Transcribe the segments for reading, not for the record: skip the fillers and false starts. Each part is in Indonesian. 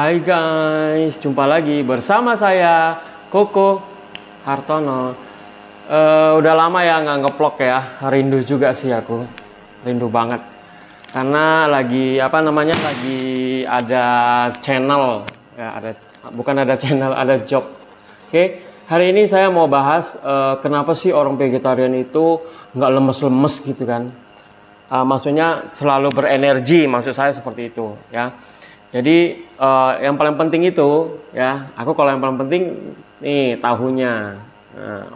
Hai guys, jumpa lagi bersama saya Koko Hartono. Udah lama ya nggak ngevlog ya, rindu juga sih aku, rindu banget. Karena lagi lagi ada channel, ya bukan ada channel, ada job. Oke, hari ini saya mau bahas kenapa sih orang vegetarian itu nggak lemes-lemes gitu kan? Maksudnya selalu berenergi, maksud saya seperti itu ya. Jadi yang paling penting itu ya, aku kalau yang paling penting nih tahunya,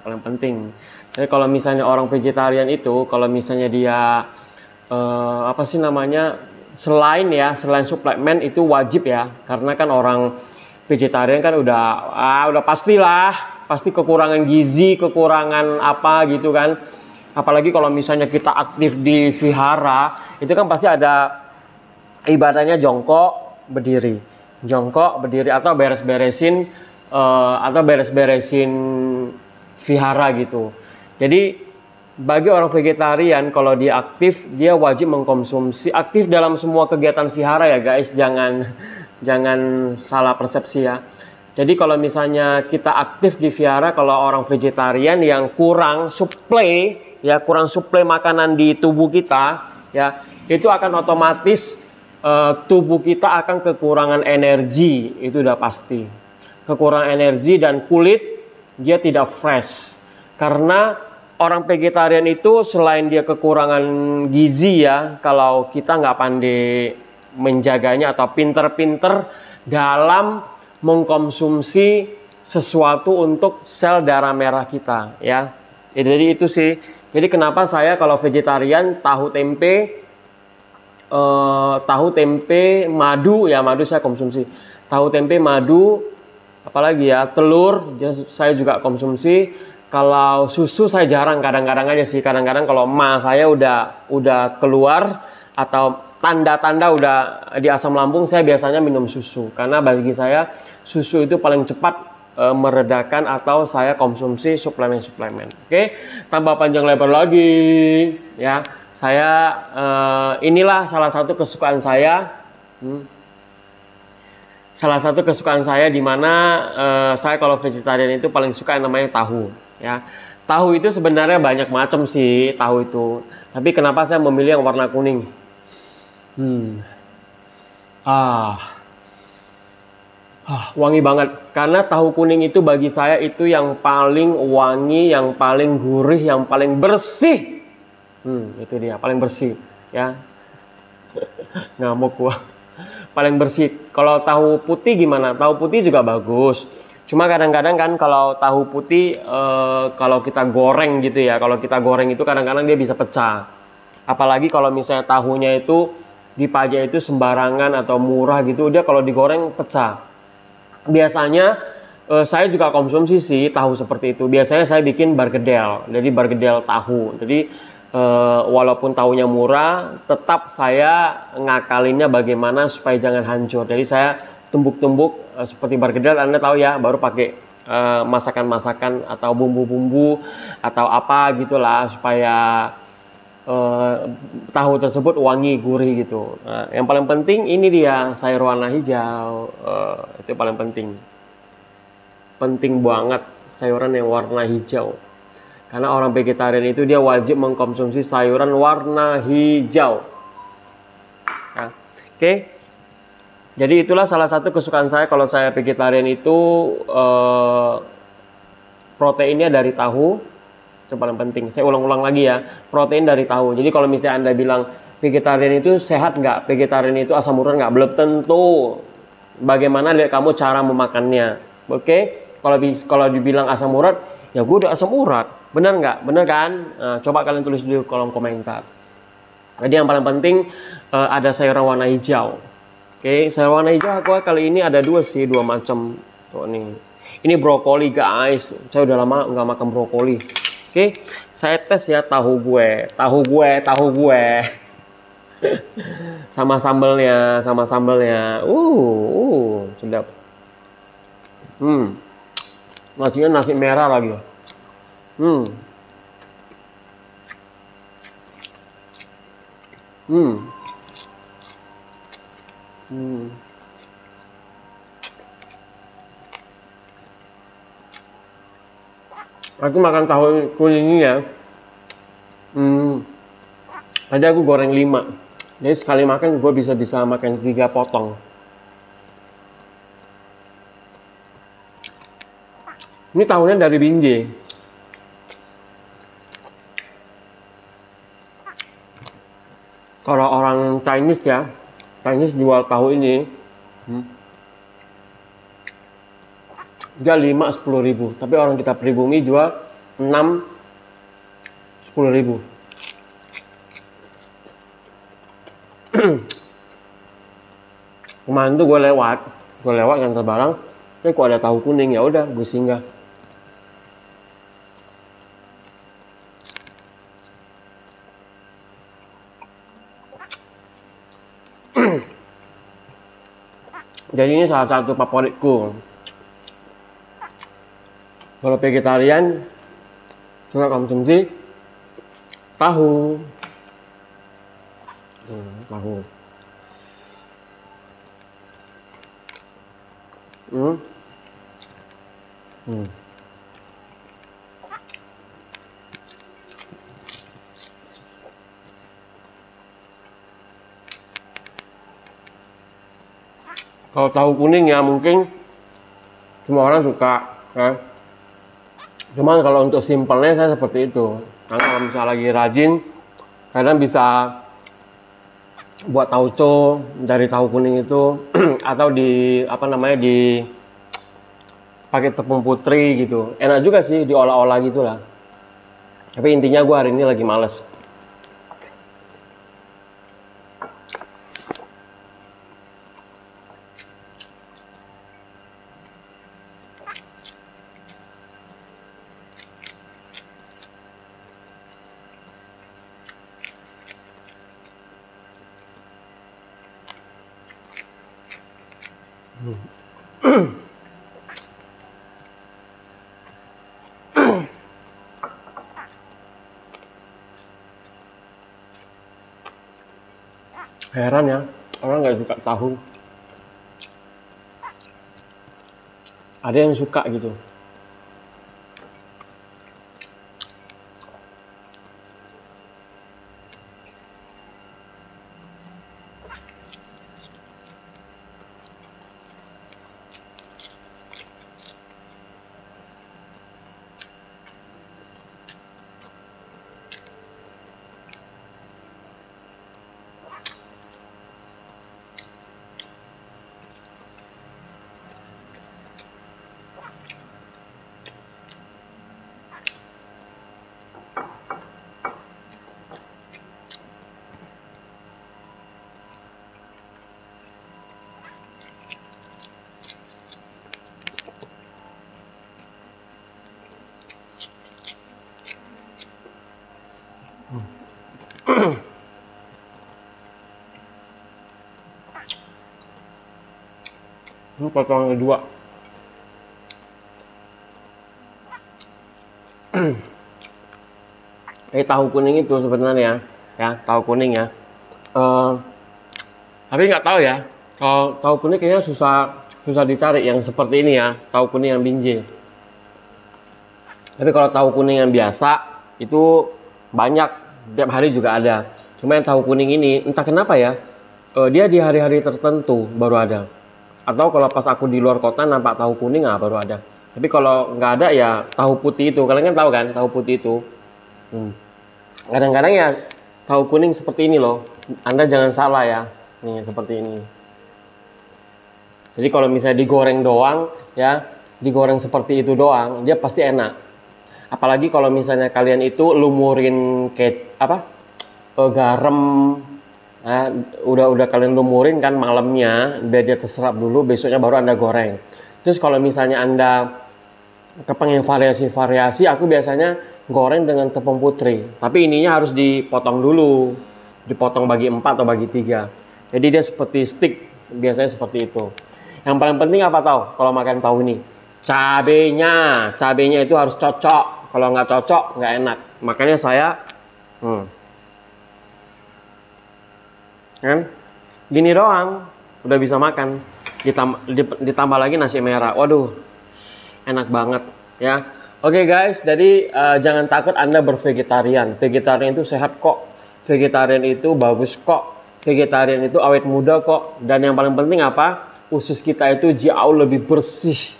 paling penting. Jadi kalau misalnya orang vegetarian itu, kalau misalnya dia selain suplemen itu wajib ya, karena kan orang vegetarian kan udah pasti kekurangan gizi, kekurangan apa gitu kan. Apalagi kalau misalnya kita aktif di vihara, itu kan pasti ada ibadahnya jongkok berdiri atau beres-beresin vihara gitu. Jadi bagi orang vegetarian, kalau dia aktif, dia wajib mengkonsumsi aktif dalam semua kegiatan vihara ya guys, jangan salah persepsi ya. Jadi kalau misalnya kita aktif di vihara, kalau orang vegetarian yang kurang suplai makanan di tubuh kita ya, itu akan otomatis tubuh kita akan kekurangan energi, itu udah pasti. Kekurangan energi dan kulit dia tidak fresh. Karena orang vegetarian itu selain dia kekurangan gizi ya, kalau kita nggak pandai menjaganya atau pinter-pinter dalam mengkonsumsi sesuatu untuk sel darah merah kita ya. Jadi itu sih. Jadi kenapa saya kalau vegetarian tahu tempe, madu saya konsumsi. Tahu tempe, madu, apalagi ya, telur saya juga konsumsi. Kalau susu saya jarang, kadang-kadang aja sih. Kadang-kadang kalau emak saya udah keluar atau tanda-tanda udah di asam lambung, saya biasanya minum susu. Karena bagi saya susu itu paling cepat meredakan, atau saya konsumsi suplemen-suplemen. Oke, tanpa panjang lebar lagi ya. Saya inilah salah satu kesukaan saya. Salah satu kesukaan saya di mana saya kalau vegetarian itu paling suka yang namanya tahu ya. Tahu itu sebenarnya banyak macam sih tahu itu. Tapi kenapa saya memilih yang warna kuning? Wangi banget. Karena tahu kuning itu bagi saya itu yang paling wangi, yang paling gurih, yang paling bersih. Itu dia, paling bersih ya. Ngamuk gua. Paling bersih. Kalau tahu putih gimana? Tahu putih juga bagus. Cuma kadang-kadang kan kalau tahu putih kalau kita goreng gitu ya. Kalau kita goreng itu kadang-kadang dia bisa pecah. Apalagi kalau misalnya tahunya itu dipajak itu sembarangan atau murah gitu, dia kalau digoreng pecah. Biasanya saya juga konsumsi sih tahu seperti itu. Biasanya saya bikin bargedel. Jadi bargedel tahu. Jadi walaupun tahunya murah, tetap saya ngakalinnya bagaimana supaya jangan hancur. Jadi saya tumbuk-tumbuk seperti bargedel, Anda tahu ya, baru pakai masakan-masakan atau bumbu-bumbu atau apa gitulah supaya tahu tersebut wangi, gurih gitu. Yang paling penting ini dia sayur warna hijau, itu paling penting banget sayuran yang warna hijau. Karena orang vegetarian itu dia wajib mengkonsumsi sayuran warna hijau. Ya. Oke. Jadi itulah salah satu kesukaan saya kalau saya vegetarian itu proteinnya dari tahu. Itu paling penting. Saya ulang-ulang lagi ya. Protein dari tahu. Jadi kalau misalnya Anda bilang vegetarian itu sehat nggak? Vegetarian itu asam urat nggak? Belum tentu. Bagaimana lihat kamu cara memakannya. Oke. Kalau dibilang asam urat, ya gue udah asam urat. Benar nggak? Benar kan? Coba kalian tulis di kolom komentar. Jadi yang paling penting ada sayuran warna hijau. Oke, sayur warna hijau aku kali ini ada dua macam. Tuh nih. Ini brokoli guys. Saya udah lama nggak makan brokoli. Oke, saya tes ya tahu gue. sama sambelnya. Sedap. Nasinya nasi merah lagi. Aku makan tahu kuning ya. Tadi aku goreng 5. Jadi sekali makan gue bisa makan 3 potong. Ini tahunya dari Binjai. Kalau orang Chinese ya, Chinese jual tahu ini, dia 5-10 ribu. Tapi orang kita pribumi jual 6-10 ribu. Kemarin tuh gue lewat ngantar barang, tapi kok ada tahu kuning, ya udah gue singgah. Jadi ini salah satu favoritku. Kalau vegetarian suka konsumsi tahu. Tahu. Kalau tahu kuning ya mungkin semua orang suka ya. Cuman kalau untuk simpelnya saya seperti itu. Karena kalau misalnya lagi rajin, kadang bisa buat tauco dari tahu kuning itu atau di di pakai tepung putri gitu. Enak juga sih diolah-olah gitulah. Tapi intinya gue hari ini lagi males. Heran ya, orang nggak suka tahu. Ada yang suka gitu. Ini potongan kedua. Tahu kuning itu sebenarnya ya, tahu kuning ya. Tapi nggak tahu ya. Kalau tahu kuning kayaknya susah dicari yang seperti ini ya, tahu kuning yang Binjai. Tapi kalau tahu kuning yang biasa itu banyak, tiap hari juga ada. Cuma yang tahu kuning ini entah kenapa ya, dia di hari-hari tertentu baru ada. Atau kalau pas aku di luar kota nampak tahu kuning baru ada. Tapi kalau nggak ada ya tahu putih itu. Kalian kan tahu kan tahu putih itu. Kadang-kadang ya tahu kuning seperti ini loh. Anda jangan salah ya. Nih seperti ini. Jadi kalau misalnya digoreng doang ya, digoreng seperti itu doang, dia pasti enak. Apalagi kalau misalnya kalian itu lumurin garam. Nah, udah kalian lumurin kan malamnya biar dia terserap dulu, besoknya baru Anda goreng. Terus kalau misalnya Anda kepengen variasi-variasi, aku biasanya goreng dengan tepung putri. Tapi ininya harus dipotong dulu. Dipotong bagi 4 atau bagi 3. Jadi dia seperti stick, biasanya seperti itu. Yang paling penting apa tahu kalau makan tahu ini? Cabenya itu harus cocok. Kalau nggak cocok nggak enak. Makanya saya kan gini doang udah bisa makan, ditambah lagi nasi merah, waduh enak banget ya. Oke guys, jadi jangan takut Anda bervegetarian. Vegetarian itu sehat kok. Vegetarian itu bagus kok. Vegetarian itu awet muda kok. Dan yang paling penting apa? Usus kita itu jauh lebih bersih.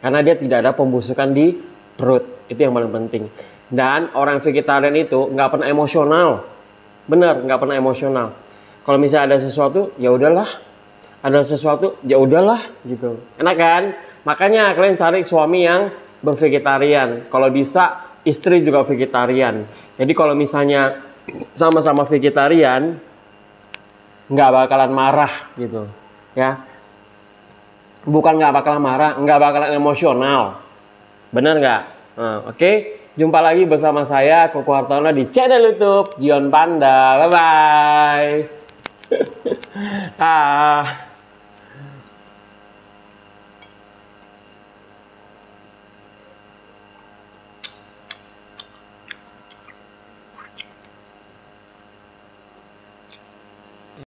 Karena dia tidak ada pembusukan di perut. Itu yang paling penting. Dan orang vegetarian itu nggak pernah emosional. Bener, nggak pernah emosional. Kalau misalnya ada sesuatu, ya udahlah. Ada sesuatu, ya udahlah gitu. Enak kan? Makanya kalian cari suami yang bervegetarian. Kalau bisa, istri juga vegetarian. Jadi kalau misalnya sama-sama vegetarian, nggak bakalan marah gitu. Ya, bukan nggak bakalan marah, nggak bakalan emosional. Bener nggak? Nah, oke. Jumpa lagi bersama saya, Koko Hartono, di channel YouTube Dion Panda. Bye-bye. Ah.